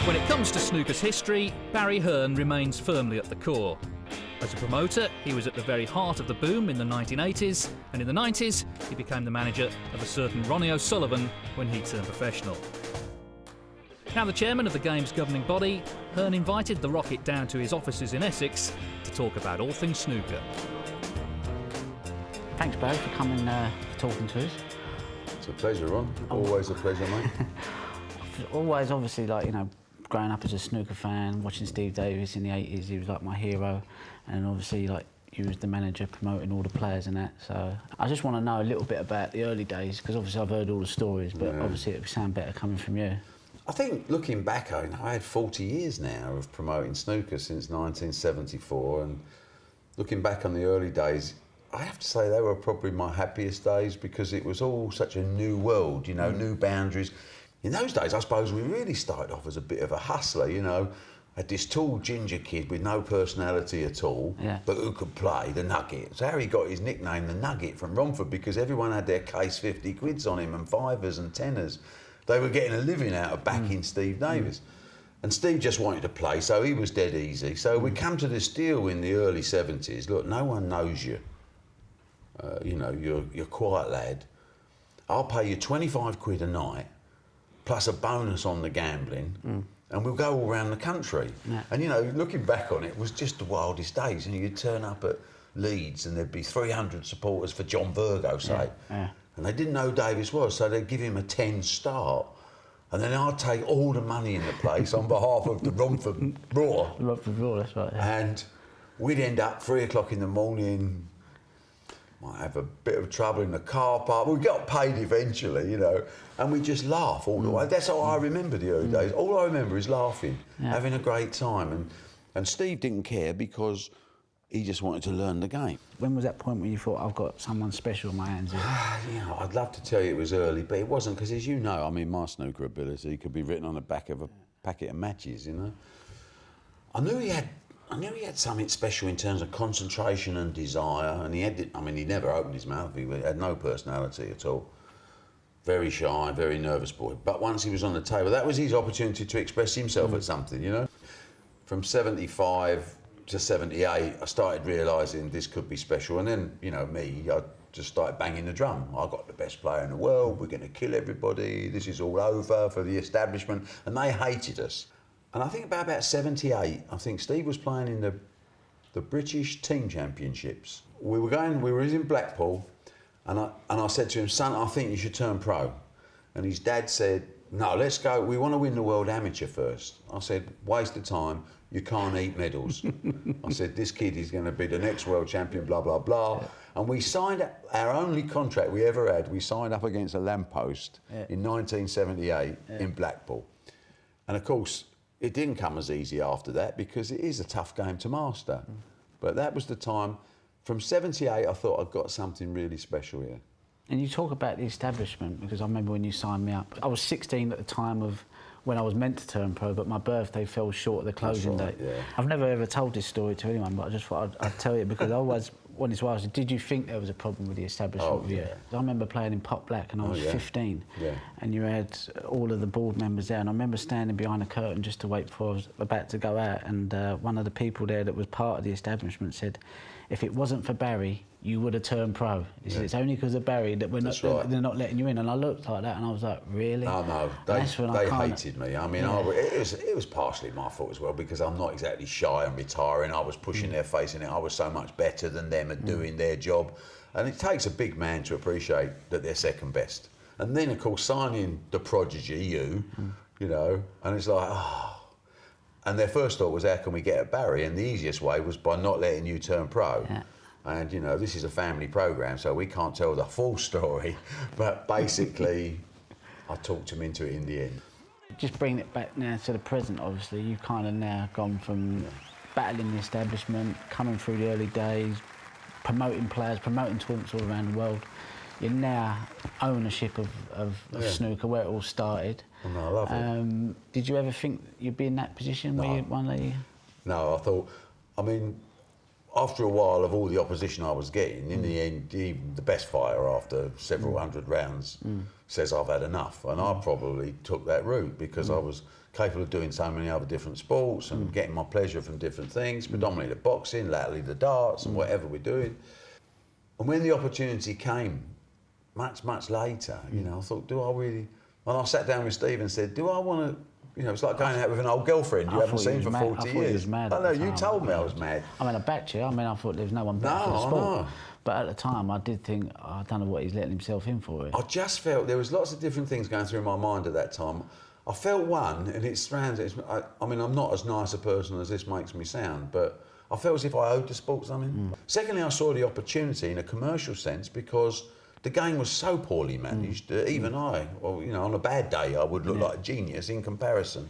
When it comes to snooker's history, Barry Hearn remains firmly at the core. As a promoter, he was at the very heart of the boom in the 1980s, and in the 90s, he became the manager of a certain Ronnie O'Sullivan when he turned professional. Now the chairman of the game's governing body, Hearn invited the Rocket down to his offices in Essex to talk about all things snooker. Thanks, Barry, for coming, talking to us. It's a pleasure, Ron. Always a pleasure, mate. Always, obviously, like, you know, growing up as a snooker fan, watching Steve Davis in the 80s, he was like my hero, and obviously, like, you was the manager promoting all the players and that. So I just want to know a little bit about the early days, because obviously I've heard all the stories, but obviously it would sound better coming from you. I think looking back, I had 40 years now of promoting snooker since 1974, and looking back on the early days, I have to say they were probably my happiest days, because it was all such a new world, you know, new boundaries. In those days, I suppose we really started off as a bit of a hustler, you know. Had this tall ginger kid with no personality at all, but who could play, the Nugget. So Harry got his nickname, the Nugget, from Romford, because everyone had their case 50 quids on him and fivers and tenors. They were getting a living out of backing Steve Davis. And Steve just wanted to play, so he was dead easy. So we come to this deal in the early 70s. Look, no one knows you. You know, you're a quiet lad. I'll pay you 25 quid a night, plus a bonus on the gambling, and we'll go all around the country. And, you know, looking back on it, it was just the wildest days. And you'd turn up at Leeds and there'd be 300 supporters for John Virgo, say. And they didn't know who Davis was, so they'd give him a 10 start. And then I'd take all the money in the place on behalf of the Romford Raw. The Romford Raw, that's right. Yeah. And we'd end up 3 o'clock in the morning, might have a bit of trouble in the car park. We got paid eventually, you know, and we just laugh all the way. That's how I remember the early days. All I remember is laughing, having a great time. And Steve didn't care, because he just wanted to learn the game. When was that point when you thought, I've got someone special on my hands here? You know, I'd love to tell you it was early, but it wasn't, because as you know, I mean, my snooker ability could be written on the back of a packet of matches, you know. I knew he had something special in terms of concentration and desire, and he never opened his mouth. He had no personality at all. Very shy, very nervous boy. But once he was on the table, that was his opportunity to express himself at something, you know. From 75 to 78, I started realising this could be special, and then, you know, I just started banging the drum. I got the best player in the world, we're going to kill everybody, this is all over for the establishment, and they hated us. And I think about 78, I think Steve was playing in the British Team Championships. We were in Blackpool, and I said to him, son, I think you should turn pro. And his dad said, no, let's go, we want to win the World Amateur first. I said, waste of time, you can't eat medals. I said, this kid is going to be the next world champion, blah, blah, blah. And we signed our only contract we ever had. We signed up against a lamppost in 1978 in Blackpool. And of course, it didn't come as easy after that, because it is a tough game to master. But that was the time. From 78, I thought I'd got something really special here. And you talk about the establishment, because I remember when you signed me up. I was 16 at the time of when I was meant to turn pro, but my birthday fell short of the closing date. I've never ever told this story to anyone, but I just thought I'd tell you, because I always wanted to ask, did you think there was a problem with the establishment with you? I remember playing in Pot Black, and I was 15, and you had all of the board members there, and I remember standing behind a curtain just to wait before I was about to go out, and one of the people there that was part of the establishment said, if it wasn't for Barry, you would have turned pro. He said, it's only because of Barry that they're not letting you in. And I looked like that, and I was like, really? No, they hated me. I mean, it was partially my fault as well, because I'm not exactly shy and retiring. I was pushing their face in it. I was so much better than them at doing their job. And it takes a big man to appreciate that they're second best. And then, of course, signing the prodigy, you know, and it's like, And their first thought was, how can we get at Barry? And the easiest way was by not letting you turn pro. And, you know, this is a family programme, so we can't tell the full story. But basically, I talked him into it in the end. Just bringing it back now to the present, obviously, you've kind of now gone from battling the establishment, coming through the early days, promoting players, promoting tournaments all around the world. You're now ownership of snooker, where it all started. No, I love it. Did you ever think you'd be in that position where you'd one day? No, I thought, I mean, after a while of all the opposition I was getting, in the end, even the best fighter after several hundred rounds says I've had enough. And I probably took that route because I was capable of doing so many other different sports and getting my pleasure from different things, predominantly the boxing, latterly the darts and whatever we're doing. And when the opportunity came, much, much later, you know, I thought, do I really... And I sat down with Steve and said, do I want to... You know, it's like going out with an old girlfriend you haven't seen for 40 years. I thought he was mad. I know, you told me I was mad. I mean, I backed you. I mean, I thought there was no one better for the sport. But at the time, I did think, I don't know what he's letting himself in for it. I just felt there was lots of different things going through my mind at that time. I felt one, and I mean, I'm not as nice a person as this makes me sound, but I felt as if I owed the sport something. Secondly, I saw the opportunity in a commercial sense because the game was so poorly managed that even I, well, you know, on a bad day, I would look like a genius in comparison.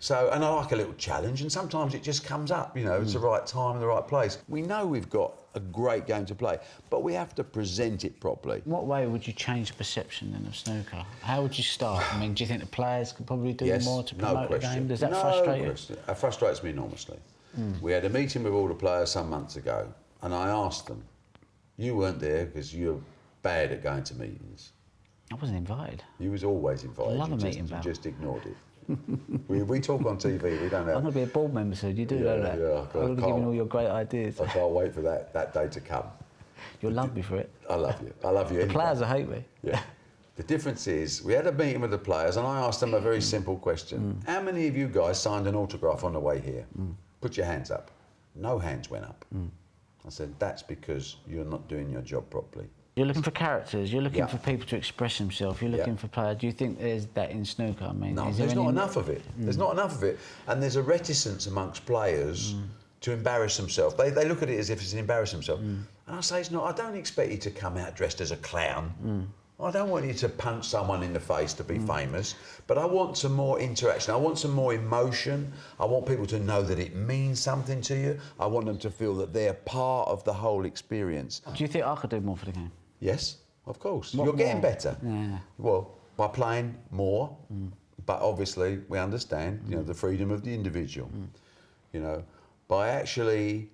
So, and I like a little challenge, and sometimes it just comes up, you know, it's the right time and the right place. We know we've got a great game to play, but we have to present it properly. What way would you change the perception then of snooker? How would you start? I mean, do you think the players could probably do more to promote the game? Does that frustrate you? It frustrates me enormously. We had a meeting with all the players some months ago, and I asked them, you weren't there because you're bad at going to meetings. I wasn't invited. You was always invited. I love a meeting, you just ignored it. we talk on TV, we don't have... I'm going to be a board member soon, you do know that. Yeah, I'm going to be giving all your great ideas. I can't wait for that day to come. You'll love me for it. I love you. I love you The anyway. players will hate me. Yeah. The difference is, we had a meeting with the players and I asked them a very simple question. How many of you guys signed an autograph on the way here? Put your hands up. No hands went up. I said, that's because you're not doing your job properly. You're looking for characters, you're looking for people to express themselves, you're looking for players. Do you think there's that in snooker? I mean, no, there's not enough of it. There's not enough of it. And there's a reticence amongst players to embarrass themselves. They look at it as if it's an embarrass themselves. And I say it's not. I don't expect you to come out dressed as a clown. I don't want you to punch someone in the face to be famous, but I want some more interaction. I want some more emotion. I want people to know that it means something to you. I want them to feel that they're part of the whole experience. Do you think I could do more for the game? Yes, of course. You're getting better. Yeah. Well, by playing more, but obviously we understand, you know, the freedom of the individual. You know, by actually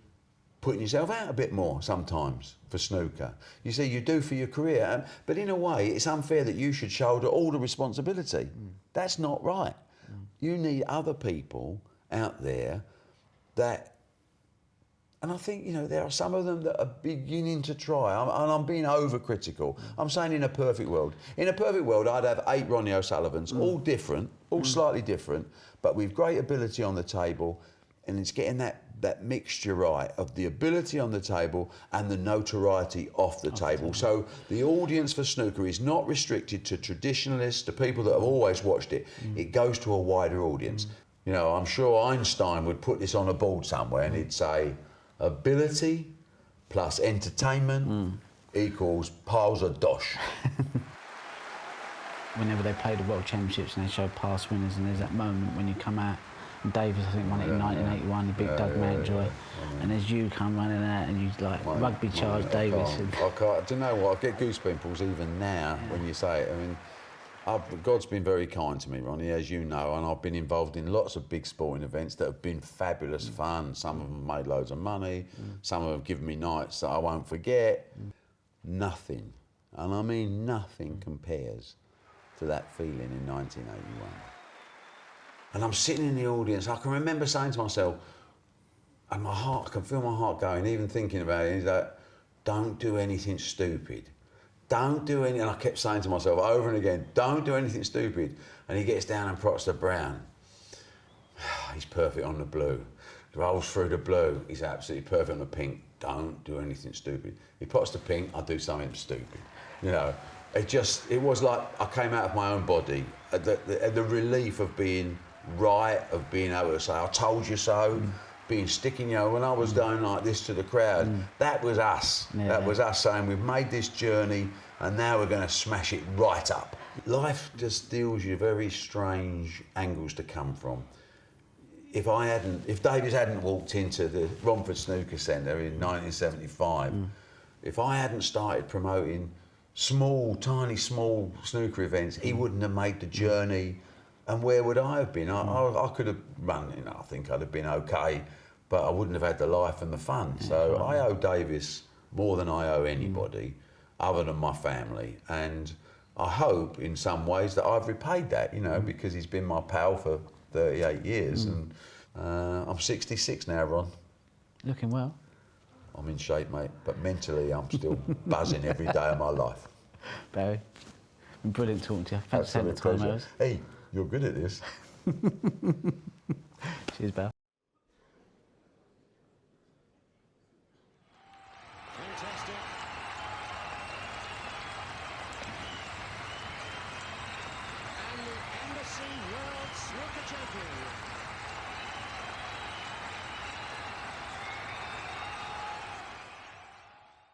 putting yourself out a bit more sometimes for snooker. You see, you do for your career, but in a way, it's unfair that you should shoulder all the responsibility. That's not right. You need other people out there that... And I think, you know, there are some of them that are beginning to try, and I'm being overcritical. I'm saying in a perfect world. In a perfect world, I'd have 8 Ronnie O'Sullivans, all different, all slightly different, but with great ability on the table, and it's getting that mixture right of the ability on the table and the notoriety off the table. So the audience for snooker is not restricted to traditionalists, to people that have always watched it. It goes to a wider audience. You know, I'm sure Einstein would put this on a board somewhere and he'd say, ability plus entertainment equals piles of dosh. Whenever they play the World Championships and they show past winners, and there's that moment when you come out, and Davis, I think, won it in 1981, the big Doug Mountjoy, and there's you come running out and you like rugby charge Davis. I can't, do you know what, I get goosebumps even now when you say it. I mean, God's been very kind to me, Ronnie, as you know, and I've been involved in lots of big sporting events that have been fabulous fun. Some of them made loads of money, some of them have given me nights that I won't forget. Nothing, and I mean nothing, compares to that feeling in 1981. And I'm sitting in the audience, I can remember saying to myself, and my heart, I can feel my heart going, even thinking about it, is that, don't do anything stupid. Don't do any, and I kept saying to myself over and again, don't do anything stupid. And he gets down and prots the brown. He's perfect on the blue. Rolls through the blue, he's absolutely perfect on the pink. Don't do anything stupid. He pots the pink, I'll do something stupid. You know, it was like I came out of my own body. The relief of being right, of being able to say, I told you so. Being sticking, you know, when I was going like this to the crowd, that was us. Yeah. That was us saying, we've made this journey and now we're going to smash it right up. Life just deals you very strange angles to come from. If Davies hadn't walked into the Romford Snooker Centre in 1975, if I hadn't started promoting tiny small snooker events, he wouldn't have made the journey. And where would I have been? I could have run, you know, I think I'd have been okay, but I wouldn't have had the life and the fun. So I owe Davis more than I owe anybody other than my family. And I hope in some ways that I've repaid that, you know, because he's been my pal for 38 years and I'm 66 now, Ron. Looking well. I'm in shape, mate, but mentally I'm still buzzing every day of my life. Barry, been brilliant talking to you. Thanks for taking the time, Hey, you're good at this. Cheers, Barry.